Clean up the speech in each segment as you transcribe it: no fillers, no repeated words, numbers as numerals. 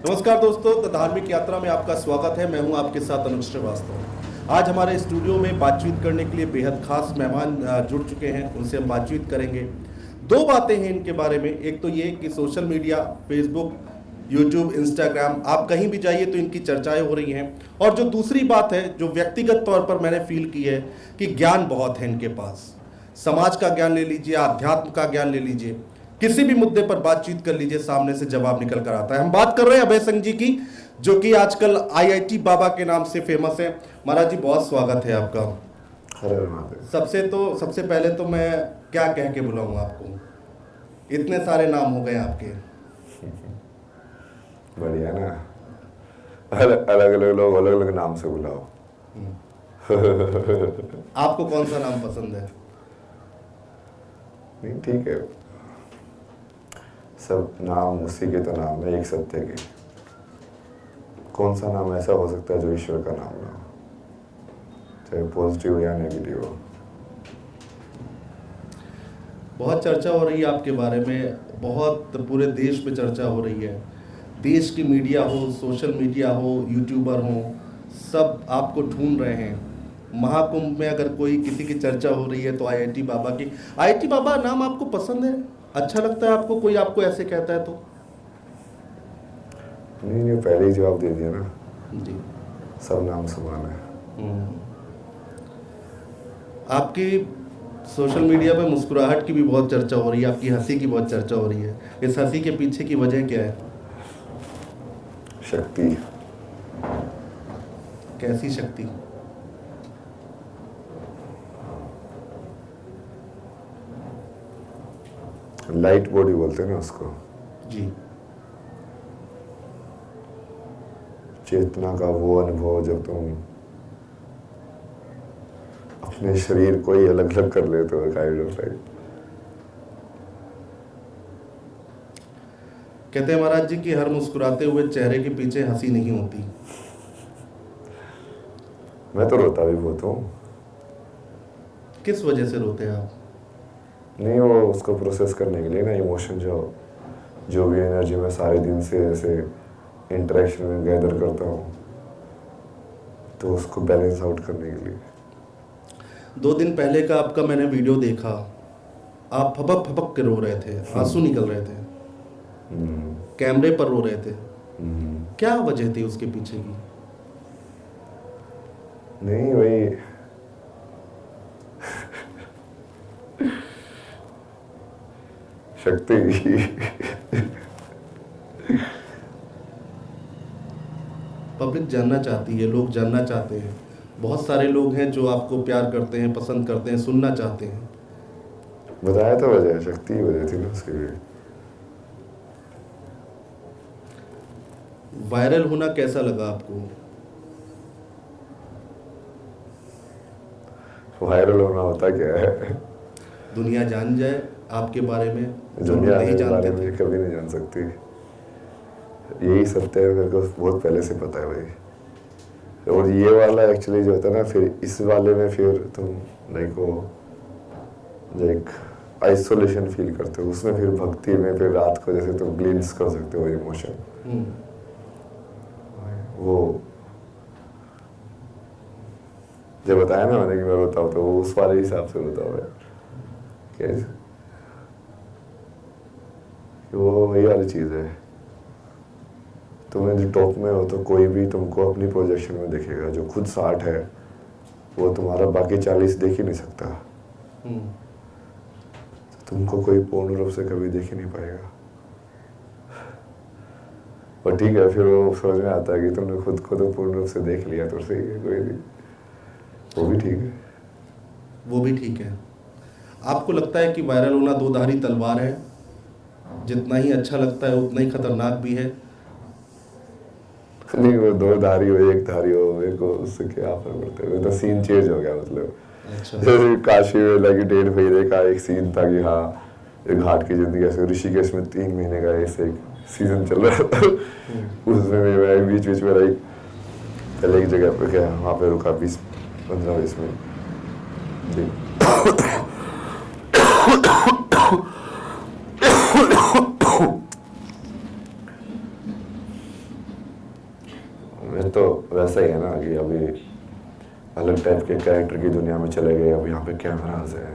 नमस्कार दोस्तों, द धार्मिक यात्रा में आपका स्वागत है। मैं हूं आपके साथ अनुज श्रीवास्तव। आज हमारे स्टूडियो में बातचीत करने के लिए बेहद खास मेहमान जुड़ चुके हैं। उनसे हम बातचीत करेंगे। दो बातें हैं इनके बारे में। एक तो ये कि social media, Facebook, YouTube, Instagram, आप कहीं भी जाइए तो इनकी चर्चाएं हो रही हैं। और जो दूसरी बात है, जो व्यक्तिगत तौर पर मैंने फील की है कि ज्ञान बहुत है इनके पास। समाज का ज्ञान ले लीजिए, अध्यात्म का ज्ञान ले लीजिए, किसी भी मुद्दे पर बातचीत कर लीजिए, सामने से जवाब निकल कर आता है। हम बात कर रहे हैं अभय सिंह जी की, जो कि आजकल आईआईटी बाबा के नाम से फेमस है। महाराज जी, बहुत स्वागत है आपका। सबसे पहले तो मैं क्या कह के बुलाऊंगा आपको, इतने सारे नाम हो गए आपके। बढ़िया ना, अलग अलग लोग अलग अलग नाम से बुलाओ। आपको कौन सा नाम पसंद है? नहीं, ठीक है, सब नाम उसी के तो नाम है, एक सत्य के। कौन सा नाम ऐसा हो सकता है जो ईश्वर का नाम ना हो, चाहे पॉजिटिव या नेगेटिव हो। बहुत चर्चा हो रही है आपके बारे में, बहुत पूरे देश में चर्चा हो रही है। देश की मीडिया हो, सोशल मीडिया हो, यूट्यूबर हो, सब आपको ढूंढ रहे हैं। महाकुंभ में अगर कोई किसी की चर्चा हो रही है तो आईआईटी बाबा की। आईआईटी बाबा नाम आपको पसंद है? अच्छा लगता है आपको? कोई आपको ऐसे कहता है तो? नहीं, पहले ही जवाब दे दिया ना जी, सब नाम समान है। आपकी सोशल मीडिया पे मुस्कुराहट की भी बहुत चर्चा हो रही है, आपकी हंसी की बहुत चर्चा हो रही है। इस हंसी के पीछे की वजह क्या है? शक्ति। कैसी शक्ति? लाइट बॉडी बोलते हैं ना उसको। जी, चेतना का वो अनुभव जब तुम अपने शरीर को ही अलग अलग कर लेते हो, काइंड ऑफ लाइक। कहते हैं महाराज जी कि हर मुस्कुराते हुए चेहरे के पीछे हंसी नहीं होती। मैं तो रोता भी बहुत हूँ। किस वजह से रोते हैं आप? नहीं, वो उसको प्रोसेस करने के लिए ना, इमोशन जो भी एनर्जी मैं सारे दिन से ऐसे इंटरेक्शन में गैदर करता हूँ, तो उसको बैलेंस आउट करने के लिए। 2 दिन पहले का आपका मैंने वीडियो देखा, आप फपक फपक के रो रहे थे, आंसू निकल रहे थे, कैमरे पर रो रहे थे। क्या वजह थी उसके पीछे की? नहीं, वही शक्ति। पब्लिक जानना चाहती है, लोग जानना चाहते हैं। बहुत सारे लोग हैं जो आपको प्यार करते हैं, पसंद करते हैं, सुनना चाहते हैं। बताया तो वजह, शक्ति ही वजह थी ना उसके लिए। वायरल होना कैसा लगा आपको? वायरल होना होता क्या है? दुनिया जान जाए आपके बारे में, जो लोग दुनिया नहीं के बारे जानते में थे। कभी नहीं जान सकती, यही सत्य है, मेरे को बहुत पहले से पता है भाई। और ये वाला एक्चुअली जो होता है ना, फिर इस वाले में फिर तुम लाइक वो जो एक आइसोलेशन फील करते हो, उसमें फिर भक्ति में फिर रात को जैसे तुम ग्लिम्स कर सकते हो इमोशन। वो जब बताया ना मैंने कि मैं रोता हूँ, तो वो उस वाले हिसाब से रोता हूँ। कैसे? वो वही वाली चीज़ है, तुम्हें जो टॉप में हो तो कोई भी तुमको अपनी प्रोजेक्शन में देखेगा। जो खुद 60 है वो तुम्हारा बाकी 40 देख ही नहीं सकता, तो तुमको कोई पूर्ण रूप से कभी देख ही नहीं पाएगा। और ठीक है, फिर वो समझ में आता है कि तुमने खुद को तो पूर्ण रूप से देख लिया, तो सही है, कोई नहीं, वो भी ठीक है। वो भी ठीक है। आपको लगता है कि वायरल होना दो-धारी तलवार है? जितना ही अच्छा लगता है उतना ही खतरनाक भी है? नहीं, वो 2 धारी हो, 1 धारी हो, मेरे को उससे क्या फर्क पड़ता है। तो सीन चेंज हो गया, मतलब अच्छा। जैसे काशी में लगी 1.5 महीने का एक सीन था कि हाँ, एक घाट की जिंदगी ऐसे। ऋषिकेश में 3 महीने का ऐसे एक सीजन चल रहा था। उसमें मैं बीच बीच में लाइक पहले एक जगह पे गया, वहाँ पे रुका 15-20 मिनट जी। वैसा ही है ना कि अभी अलग टाइप के कैरेक्टर की दुनिया में चले गए। अब यहाँ पे कैमराज है,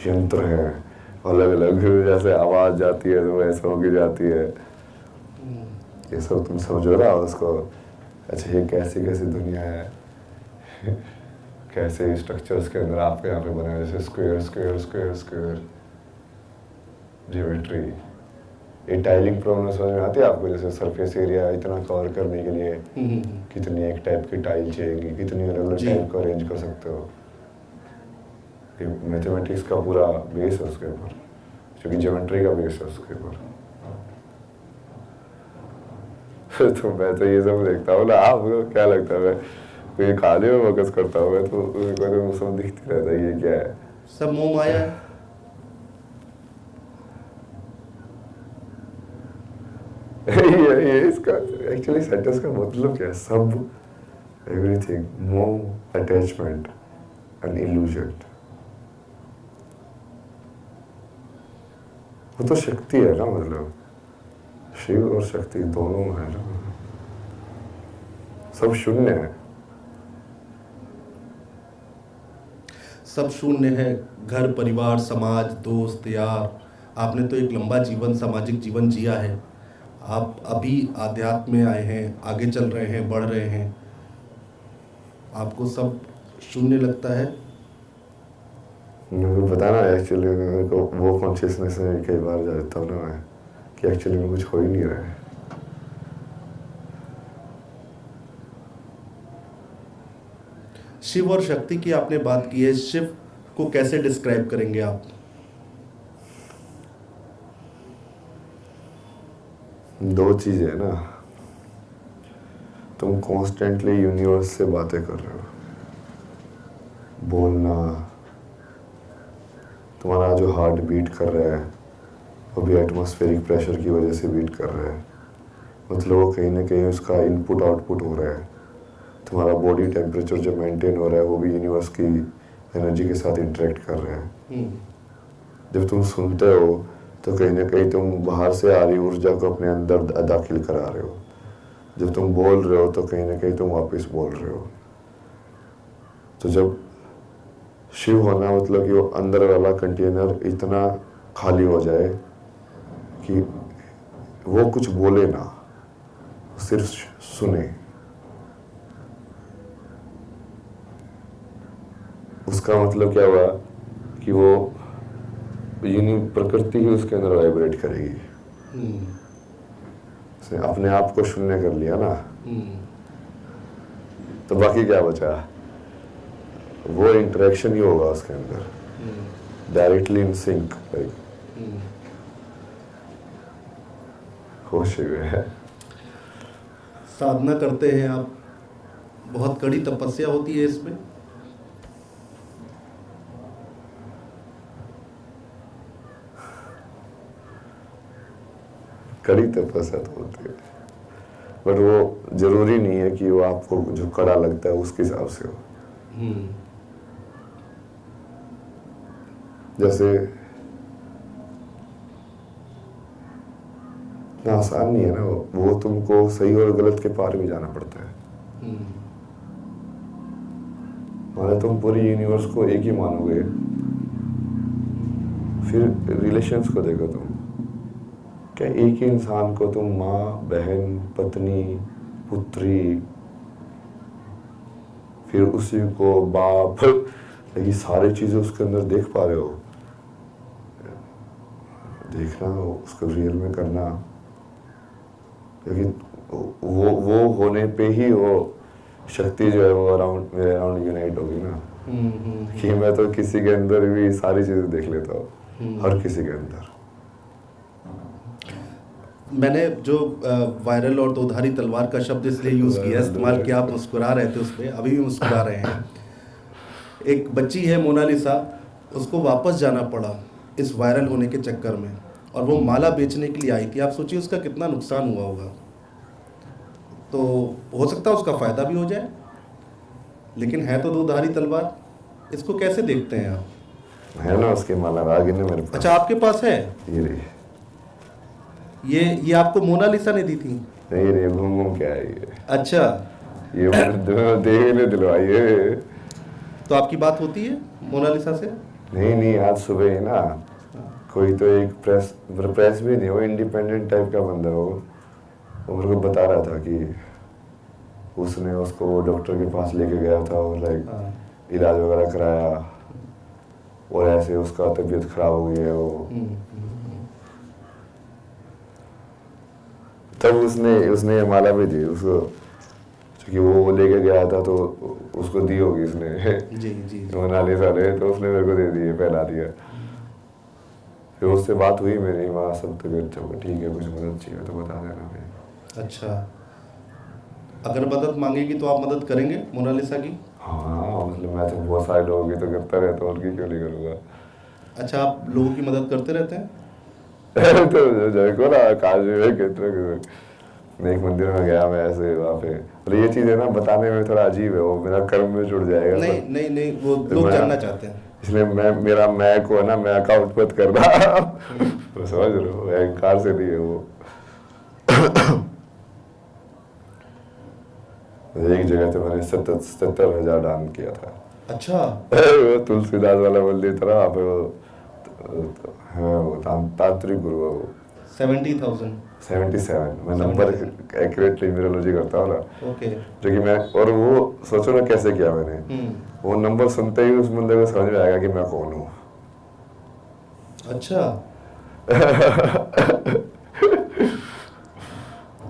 यंत्र है, अलग अलग जैसे आवाज़ जाती है तो वैसे होगी जाती है। ये सब तुम समझो ना उसको। अच्छा ये कैसी कैसी दुनिया है कैसे स्ट्रक्चर्स के अंदर आपके यहाँ पे बने हैं, जैसे square square square square, geometry. ये टाइलिंग प्रॉब्लम समझ में आती है आपको? जैसे सरफेस एरिया इतना कवर करने के लिए कितनी एक टाइप की टाइल चाहिए, कितनी अलग अलग टाइप को अरेंज कर सकते हो। ये मैथमेटिक्स का पूरा बेस है उसके ऊपर, क्योंकि ज्योमेट्री का बेस है उसके ऊपर। तो मैं तो ये सब देखता हूँ ना, आपको क्या लगता है? मैं कोई खाने में फोकस करता हूँ, मैं तो मेरे को सब दिखती रहता है ये क्या है। सब मोह माया है। ये इसका एक्चुअली सेंटेंस का मतलब क्या है? सब, एवरीथिंग, मोह, अटैचमेंट एंड इल्यूजन। वो तो शक्ति है ना, मतलब शिव और शक्ति दोनों है ना। सब शून्य है। सब शून्य है। घर, परिवार, समाज, दोस्त, यार। आपने तो एक लंबा जीवन, सामाजिक जीवन जिया है। आप अभी आध्यात्म में आए हैं, आगे चल रहे हैं, बढ़ रहे हैं। आपको सब शून्य लगता है? मेरे को पता ना, एक्चुअली मेरे को वो कॉन्शियसनेस में कई बार जाता हूँ ना मैं, कि एक्चुअली में कुछ हो ही नहीं रहा है। शिव और शक्ति की आपने बात की है, शिव को कैसे डिस्क्राइब करेंगे आप? दो चीजें है ना, तुम कॉन्स्टेंटली यूनिवर्स से बातें कर रहे हो, बोलना, तुम्हारा जो हार्ट बीट कर रहा है वो भी एटमॉस्फेरिक प्रेशर की वजह से बीट कर रहा है। मतलब वो कहीं ना कहीं उसका इनपुट आउटपुट हो रहा है। तुम्हारा बॉडी टेम्परेचर जो मेंटेन हो रहा है वो भी यूनिवर्स की एनर्जी के साथ इंटरेक्ट कर रहा है। जब तुम सुनते हो तो कहीं ना कहीं तुम बाहर से आ रही ऊर्जा को अपने अंदर दाखिल करा रहे हो। जब तुम बोल रहे हो तो कहीं ना कहीं तुम वापस बोल रहे हो। तो जब शिव होना मतलब कि वो अंदर वाला कंटेनर इतना खाली हो जाए कि वो कुछ बोले ना, सिर्फ सुने। उसका मतलब क्या हुआ कि वो प्रकृति ही उसके अंदर वाइब्रेट करेगी। उसने अपने आप को शून्य कर लिया ना, तो बाकी क्या बचा? वो इंटरेक्शन ही होगा उसके अंदर, डायरेक्टली इन सिंक। होश है। साधना करते हैं आप, बहुत कड़ी तपस्या होती है इसमें। कड़ी तपस्या तो होती है, बट वो जरूरी नहीं है कि वो आपको जो कड़ा लगता है उसके हिसाब से हो। जैसे इतना आसान नहीं है ना, वो तुमको सही और गलत के पार भी जाना पड़ता है। माने तुम पूरी यूनिवर्स को एक ही मानोगे, फिर रिलेशंस को देखो तुम, क्या एक ही इंसान को तुम माँ, बहन, पत्नी, पुत्री, फिर उसी को बाप, ये सारी चीजें उसके अंदर देख पा रहे हो? देखना, उसको रियल में करना, क्योंकि वो होने पे ही वो शक्ति जो है वो अराउंड मेरे अराउंड यूनाइट होगी ना। कि मैं तो किसी के अंदर भी सारी चीजें देख लेता हूँ, हर किसी के अंदर। मैंने जो वायरल और दोधारी तलवार का शब्द इसलिए यूज़ किया, इस्तेमाल किया, आप मुस्कुरा रहे थे उस पर, अभी भी मुस्कुरा रहे हैं। एक बच्ची है मोनालिसा, उसको वापस जाना पड़ा इस वायरल होने के चक्कर में, और वो माला बेचने के लिए आई थी। आप सोचिए उसका कितना नुकसान हुआ होगा। तो हो सकता है उसका फ़ायदा भी हो जाए, लेकिन है तो दोधारी तलवार। इसको कैसे देखते हैं आप? है ना उसकी माला आगे ना मेरे पास। अच्छा, आपके पास है? ये रही। ये आपको मोनालिसा ने दी थी? नहीं, घूम घूम के आई है। अच्छा, ये मैंने देखने दिलवाई है। तो आपकी बात होती है मोनालिसा से? नहीं, आज सुबह ही ना कोई तो एक प्रेस भी नहीं, वो इंडिपेंडेंट टाइप का बंदा वो मेरे को बता रहा था कि उसने उसको डॉक्टर के पास लेके गया था और लाइक इलाज वगैरह कराया और ऐसे उसका तबीयत खराब हो गई है वो। तब उसने ये माला भी दी उसको, क्योंकि वो लेके गया था तो उसको दी होगी उसने जी मोनालिसा ने, तो उसने मेरे को दे दी, पहना दिया। फिर उससे बात हुई मेरी, वहाँ सब तबीयत ठीक है, कुछ मदद चाहिए तो बता देना भाई। अच्छा, अगर मदद मांगेगी तो आप मदद करेंगे मोनालिसा की? हाँ मतलब मैं तो बहुत सारे लोगों की तो करता रहता हूँ, उनकी क्यों नहीं करूँगा। अच्छा, आप लोगों की मदद करते रहते हैं? तो देखो ना काशी में कितने, मैं एक मंदिर में गया मैं ऐसे वहाँ पे, और ये चीज़ है ना बताने में थोड़ा अजीब है, वो मेरा कर्म में जुड़ जाएगा। नहीं, वो लोग जानना चाहते हैं। इसलिए मैं को है ना, मैं अकाउंट मत करना वो समझ रहे हो, अहंकार से नहीं है वो। एक जगह तो मैंने 70,000 दान किया था। अच्छा, वो तुलसीदास वाला मंदिर था ना वहाँ पे, वो तांत्रिक गुरु है वो। 70,000? 77, मैं नंबर एक्यूरेटली न्यूमरोलॉजी करता हूँ ना, ओके। जो कि मैं, और वो सोचो ना कैसे किया मैंने, वो नंबर सुनते ही उस बंदे को समझ में आएगा कि मैं कौन हूँ। अच्छा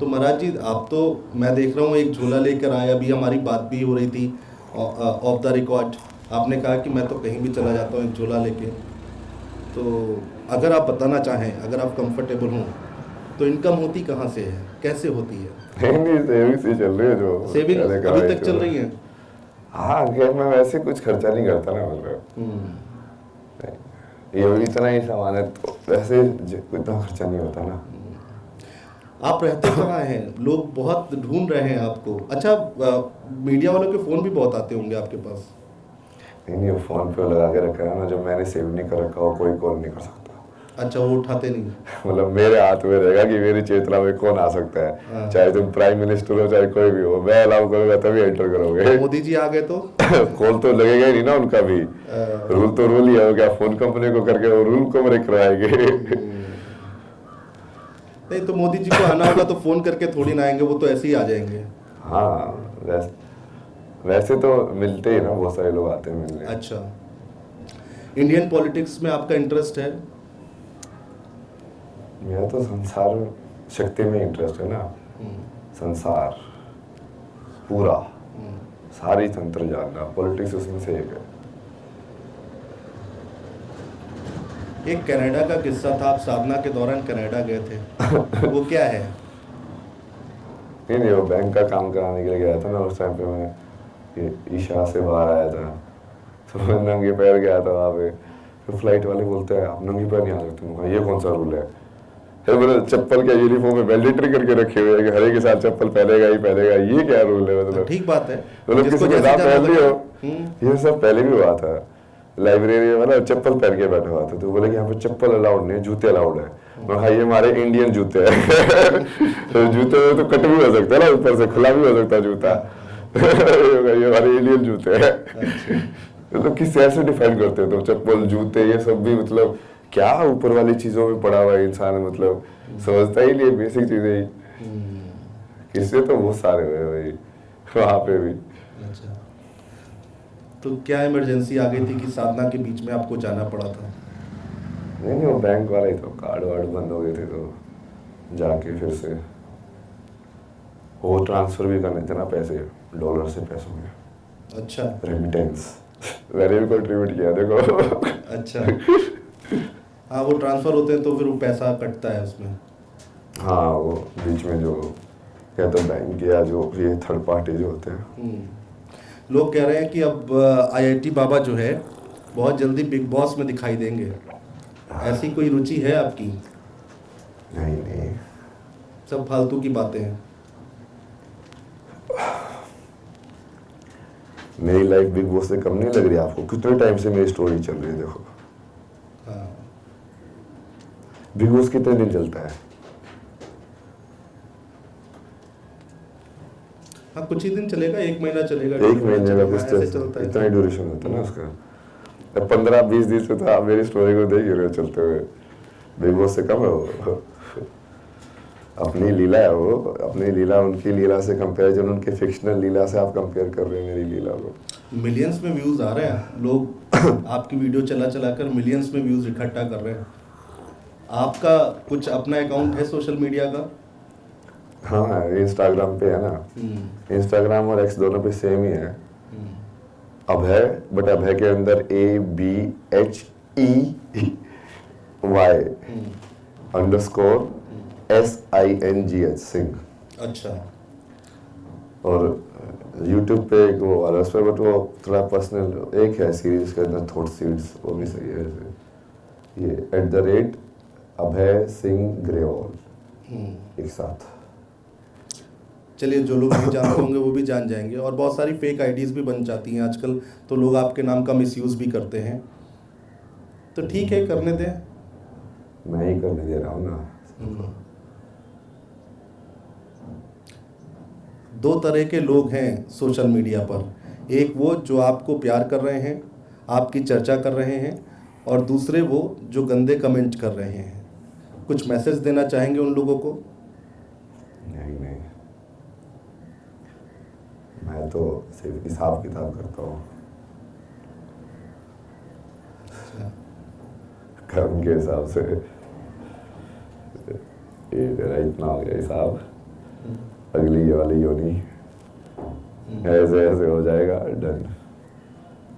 तो महाराज जी, आप तो, मैं देख रहा हूँ एक झोला लेकर आए, अभी हमारी बात भी हो रही थी ऑफ द रिकॉर्ड। आपने कहा कि मैं तो कहीं भी चला जाता हूँ एक झोला लेके। तो अगर आप बताना चाहें, अगर आप कंफर्टेबल हों, तो इनकम होती कहाँ से है, कैसे होती है? नहीं सेविंग से चल रही है जो सेविंग मैंने कहा अभी है तक जो। चल रही है? हाँ खैर मैं वैसे कुछ खर्चा नहीं करता ना, मतलब ये भी इतना ही सामान है तो वैसे इतना खर्चा नहीं होता ना। आप रहते कहाँ हैं? लोग बहुत ढूंढ रहे हैं आपको। अच्छा, मीडिया वालों के फ़ोन भी बहुत आते होंगे आपके पास? नहीं वो फोन पे लगा के रखा है ना, जो मैंने सेव नहीं कर रखा हो कोई कॉल नहीं कर सकता। अच्छा, वो उठाते नहीं? मतलब मेरे हाथ में रहेगा कि मेरी चेतना में कौन आ सकता है, चाहे तुम प्राइम मिनिस्टर हो चाहे कोई भी हो, मैं अलाउ करूंगा तभी एंटर करोगे। मोदी जी आ गए तो कॉल तो लगेगा ही नहीं ना उनका भी, रूल तो रूल ही है, क्या फोन कंपनी को करके वो रूल को ब्रेक कराएंगे। नहीं तो मोदी जी को आना होगा तो फ़ोन करके थोड़ी ना आएंगे, वो तो ऐसे ही आ जाएंगे। हाँ वैसे तो मिलते ही ना, बहुत सारे लोग आते हैं मिलने। अच्छा, इंडियन पॉलिटिक्स में आपका इंटरेस्ट है? मेरा तो संसार शक्ति में इंटरेस्ट है ना, संसार पूरा सारी तंत्र जानना, पॉलिटिक्स उसमें से एक है। एक कनाडा का किस्सा था, आप साधना के दौरान कनाडा गए थे, वो क्या है? नहीं वो बैंक का काम कराने के लिए गया था ना, उस टाइम पे मैं ये ईशा से बाहर आया था, तो मैं नंगे पैर गया था वहाँ पे। फिर फ्लाइट वाले बोलते हैं आप नंगे पैर नहीं आ सकते। मैं कहा ये कौन सा रूल है? फिर मैंने चप्पल के यूनिफॉर्म में मैंडेटरी करके रखे हुए हैं कि हर एक के साथ चप्पल पहनेगा ही पहनेगा, ये क्या रूल है? मतलब ठीक बात है, मतलब जिसको किसी को जैसे ना जाना पहन लियो, लगे। ये सब पहले भी हुआ था। लाइब्रेरी में ना चप्पल पहन के बैठा हुआ था, तो बोले कि यहाँ पे चप्पल अलाउड नहीं, जूते अलाउड है। मैं कहा ये हमारे इंडियन जूते हैं तो जूते में तो कट भी हो सकता है ना, ऊपर से खुला भी हो सकता है जूता ये हमारे इंडियन जूते हैं। मतलब किस ऐसे डिफाइन करते हो तो चप्पल जूते ये सब भी, मतलब क्या ऊपर वाली चीजों में पड़ा हुआ है इंसान, मतलब समझता ही नहीं बेसिक चीजें ही। किससे तो बहुत सारे हुए भाई वहाँ पे भी। अच्छा, तो क्या इमरजेंसी आ गई थी कि साधना के बीच में आपको जाना पड़ा था? नहीं वो बैंक वाला ही तो, कार्ड वार्ड बंद हो गए थे तो जाके फिर से वो ट्रांसफर भी करने थे ना पैसे, डॉलर से पैसों में। अच्छा रेमिटेंस मैंने भी कंट्रीब्यूट किया देखो। अच्छा, हाँ वो ट्रांसफ़र होते हैं तो फिर वो पैसा कटता है उसमें। हाँ वो बीच में जो या तो बैंक या जो ये थर्ड पार्टी जो होते हैं। लोग कह रहे हैं कि अब आईआईटी बाबा जो है बहुत जल्दी बिग बॉस में दिखाई देंगे, ऐसी कोई रुचि है आपकी? नहीं सब फालतू की बातें हैं। मेरी लाइफ बिग बॉस से कम नहीं लग रही आपको? कितने टाइम से मेरी स्टोरी चल रही है देखो। हाँ, बिग बॉस कितने दिन चलता है? हाँ कुछ ही दिन चलेगा, 1 महीना चलेगा, 1 महीने में कुछ ऐसे चलता है। इतना ही ड्यूरेशन होता है ना उसका। 15-20 दिन से तो आप मेरी स्टोरी को देख ही रहे हो चलते हुए, बिग बॉस से कम है वो। अपनी लीला है वो, अपनी लीला उनकी लीला से कंपैरिजन, उनके फिक्शनल लीला से आप कंपेयर कर रहे हैं मेरी लीला को। मिलियंस में व्यूज आ रहे हैं, लोग आपकी वीडियो चला चला कर मिलियंस में व्यूज इकट्ठा कर रहे हैं। आपका कुछ अपना अकाउंट है सोशल मीडिया का? हाँ इंस्टाग्राम पे है ना, इंस्टाग्राम और एक्स दोनों पे सेम ही है, अभय, बट अभय के अंदर ABHEY_SINGH सिंह। अच्छा। और यूट्यूब पे एक वो वाला, उस पर बट वो थोड़ा पर्सनल एक है सीरीज के अंदर, थॉट सीड्स, वो भी सही है। ये @अभय सिंह ग्रेवाल एक साथ। चलिए, जो लोग नहीं जानते होंगे वो भी जान जाएंगे। और बहुत सारी फेक आईडीज भी बन जाती हैं आजकल, तो लोग आपके नाम का मिसयूज भी करते हैं, तो ठीक है करने दें। मैं ही करने दे रहा हूँ ना। 2 तरह के लोग हैं सोशल मीडिया पर, एक वो जो आपको प्यार कर रहे हैं, आपकी चर्चा कर रहे हैं, और दूसरे वो जो गंदे कमेंट कर रहे हैं। कुछ मैसेज देना चाहेंगे उन लोगों को? नहीं, मैं तो सिर्फ हिसाब किताब करता हूँ, कर्म के हिसाब से। ये मेरा इतना हो गया हिसाब, अगली ये वाली योनी ऐसे ऐसे हो जाएगा, डन,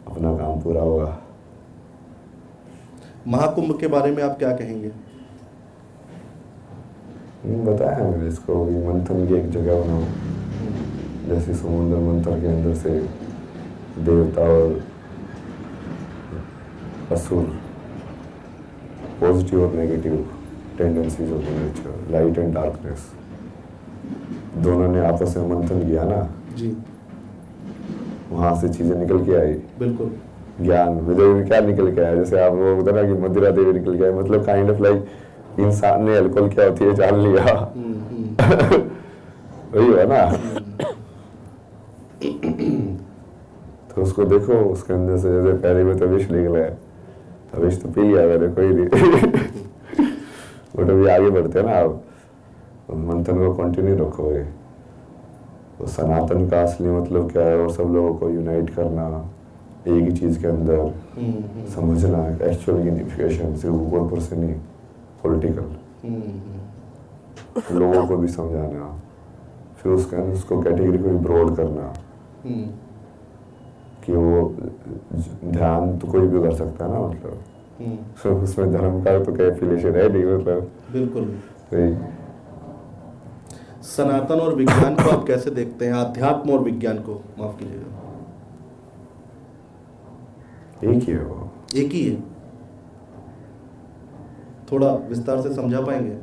अपना काम पूरा होगा। महाकुंभ के बारे में आप क्या कहेंगे? बताया मैंने इसको, मंथन की एक जगह बनाओ, जैसे समुद्र मंथन के अंदर से देवता और असुर, पॉजिटिव और negative tendencies of nature, light and darkness, दोनों ने आपस में मंथन किया ना जी, वहां से चीजें निकल के आई। बिल्कुल। ज्ञान विजय में क्या निकल के आया, जैसे आप वो होता ना कि मदिरा देवी निकल के आए, मतलब काइंड ऑफ लाइक इंसान ने अल्कोहल क्या होती है जान लिया। वही है ना। तो उसको देखो, उसके अंदर से जैसे पहले में तो विष निकला है, विष तो पी लिया मैंने, कोई नहीं। बट अभी आगे बढ़ते हैं ना, आप मंथन को कंटिन्यू रखोगे, तो सनातन का असली मतलब क्या है, और सब लोगों को यूनाइट करना एक ही चीज के अंदर, समझना एक्चुअल यूनिफिकेशन, सिर्फ ऊपर पर से नहीं, पॉलिटिकल, लोगों को भी समझाना, फिर उसके अंदर उसको कैटेगरी को भी ब्रॉड करना, कि वो ध्यान तो कोई भी कर सकता है ना, मतलब उसमें धर्म का तो क्या एफिलिएशन है नहीं, मतलब बिल्कुल। तो सनातन और विज्ञान को आप कैसे देखते हैं? अध्यात्म और विज्ञान को, माफ कीजिएगा, एक ही है वो, एक ही है? थोड़ा विस्तार से समझा पाएंगे?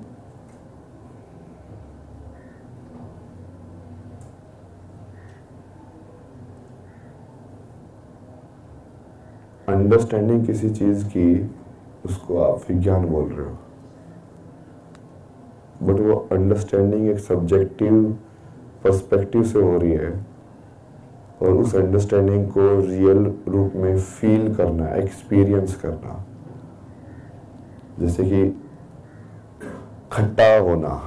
अंडरस्टैंडिंग किसी चीज की, उसको आप विज्ञान बोल रहे हो, बट वो अंडरस्टैंडिंग एक सब्जेक्टिव पर्सपेक्टिव से हो रही है, और उस अंडरस्टैंडिंग को रियल रूप में फील करना, एक्सपीरियंस करना, जैसे कि खट्टा होना,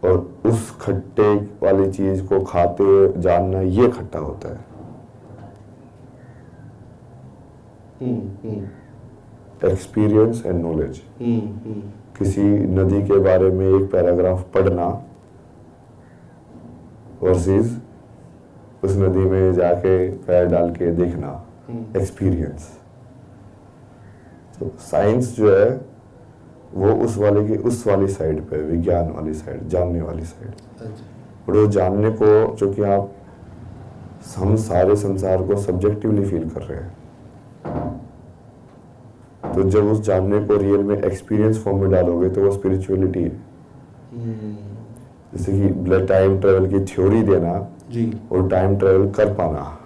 और उस खट्टे वाली चीज को खाते हुए जानना, ये खट्टा होता है। Experience and knowledge. किसी नदी के बारे में एक पैराग्राफ पढ़ना वर्सेस उस नदी में जाके पैर डाल के देखना, एक्सपीरियंस। तो साइंस जो है वो उस वाले की उस वाली साइड पे, विज्ञान वाली साइड, जानने वाली साइड। और वो जानने को, जो कि आप हम सारे संसार को सब्जेक्टिवली फील कर रहे हैं, तो जब उस जानने को रियल में एक्सपीरियंस फॉर्म में डालोगे तो वो स्पिरिचुअलिटी है। जैसे कि टाइम ट्रेवल की थ्योरी देना जी, और टाइम ट्रेवल कर पाना।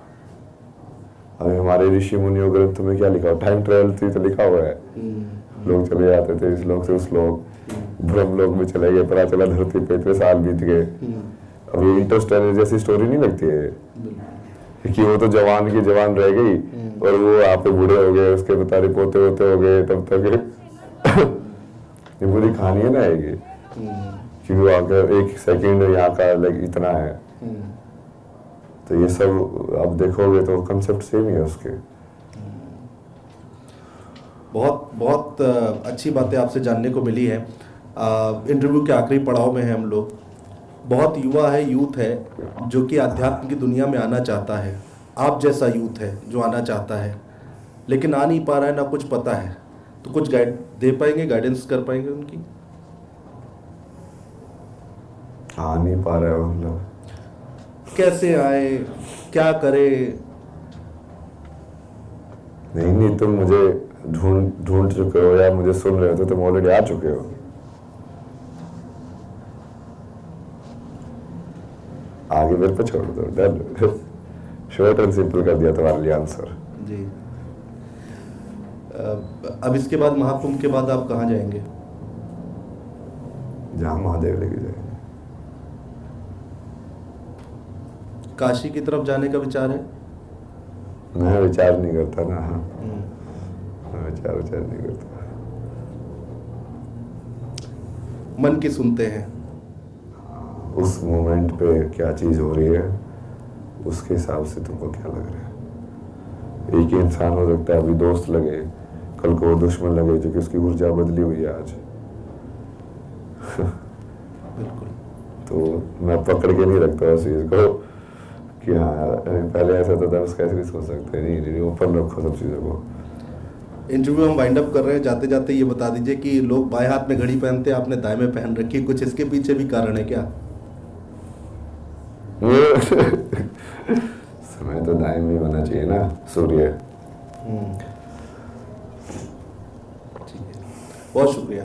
अभी हमारे ऋषि मुनियों ग्रंथ में क्या लिखा हुआ, टाइम ट्रेवल तो लिखा हुआ है, लोग चले जाते थे इस लोक से उस लोक, ब्रह्म लोक में चले गए, पता चला धरती पे इतने साल बीत गए, अब ये इंटरस्टेलर जैसी स्टोरी नहीं लगती है बिल्कुल। कि वो तो जवान की जवान रह गई और वो आप पे बूढ़े हो गए, उसके बेचारे पोते होते हो गए तब तक ये पूरी कहानी है ना ये कि वो अगर एक सेकंड यहाँ का लाइक इतना है, तो ये सब आप देखोगे तो कंसेप्ट सेम ही है उसके। बहुत बहुत अच्छी बातें आपसे जानने को मिली है। इंटरव्यू के आखिरी पड़ाव में है हम लोग। बहुत युवा है, यूथ है जो कि अध्यात्म की दुनिया में आना चाहता है, आप जैसा यूथ है जो आना चाहता है लेकिन आ नहीं पा रहा है, ना कुछ पता है, तो कुछ गाइड दे पाएंगे, गाइडेंस कर पाएंगे उनकी? आ नहीं पा रहा है मतलब कैसे आए, क्या करे? नहीं तुम मुझे ढूंढ चुके हो या मुझे सुन रहे हो तो तुम ऑलरेडी आ चुके हो। आगे मेरे पे छोड़ दो, डन। शॉर्ट एंड सिंपल कर दिया तुम्हारे लिए आंसर। जी। अब इसके बाद, महाकुंभ के बाद आप कहाँ जाएंगे? जहाँ महादेव लेके जाएंगे। काशी की तरफ जाने का विचार है? मैं विचार नहीं करता ना, मैं विचार नहीं करता। मन की सुनते हैं। उस मोमेंट पे क्या चीज हो रही है उसके हिसाब से तुमको क्या लग रहा है। एक ही इंसान हो सकता है, अभी दोस्त लगे, कल को वो दुश्मन लगे, जो कि उसकी ऊर्जा बदली हुई है आज। बिल्कुल। तो मैं पकड़ के नहीं रखता उस चीज को कि हाँ पहले ऐसा था, बस कैसे नहीं सोच सकते। नहीं ओपन रखो सब चीज़ों को। इंटरव्यू हम वाइंड अप कर रहे हैं, जाते जाते ये बता दीजिए कि लोग बाएं हाथ में घड़ी पहनते हैं, आपने दाएं में पहन रखी, कुछ इसके पीछे भी कारण है क्या? समय तो दाएं में होना चाहिए ना, सूर्य। ठीक है, बहुत शुक्रिया।